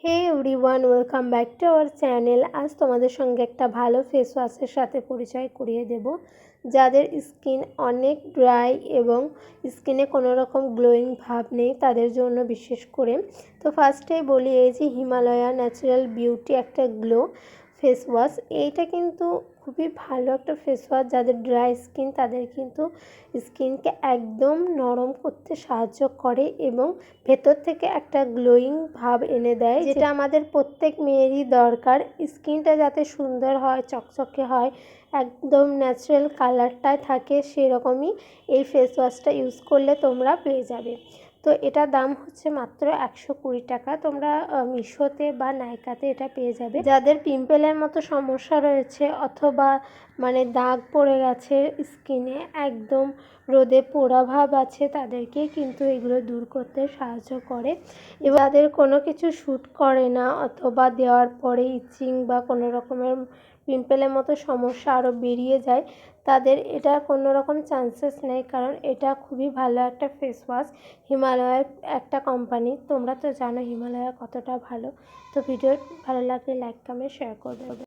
Hey everyone, welcome back to our channel. আজ তোমাদের সঙ্গে একটা ভালো ফেস ওয়াশের সাথে পরিচয় করিয়ে দেব, যাদের স্কিন অনেক ড্রাই এবং স্কিনে কোনো রকম গ্লোয়িং ভাব নেই তাদের জন্য বিশেষ করে। তো ফার্স্টেই বলি, এই যে হিমালয়া ন্যাচারাল বিউটি একটা গ্লো ফেস ওয়াশ, এইটা কিন্তু খুবই ভালো একটা ফেস ওয়াশ। যাদের ড্রাই স্কিন তাদের কিন্তু স্কিনকে একদম নরম করতে সাহায্য করে এবং ভেতর থেকে একটা গ্লোয়িং ভাব এনে দেয়, যেটা আমাদের প্রত্যেক মেয়েরই দরকার। স্কিনটা যাতে সুন্দর হয়, চকচকে হয়, একদম ন্যাচারাল কালারটায় থাকে, সেরকমই এই ফেস ওয়াশটা ইউজ করলে তোমরা পেয়ে যাবে। তো এটার দাম হচ্ছে মাত্র 120 টাকা। তোমরা মিশোতে বা নাইকাতে এটা পেয়ে যাবে। যাদের পিম্পলের মতো সমস্যা রয়েছে অথবা দাগ পড়ে গেছে স্কিনে, একদম রোদে পোড়া ভাব আছে, তাদেরকে কিন্তু এগুলো দূর করতে সাহায্য করে। এবং যাদের কোনো কিছু শ্যুট করে না অথবা দেওয়ার পরে ইচিং বা কোনো রকমের পিম্পলের মতো সমস্যা আরও বেরিয়ে যায়, তাদের এটা কোনো রকম চান্সেস নেই, কারণ এটা খুবই ভালো একটা ফেস ওয়াশ। হিমালয়ের একটা কোম্পানি, তোমরা তো জানো হিমালয়া কতটা ভালো। তো ভিডিও ভালো লাগলে লাইক কমেন্ট শেয়ার করে দেবে।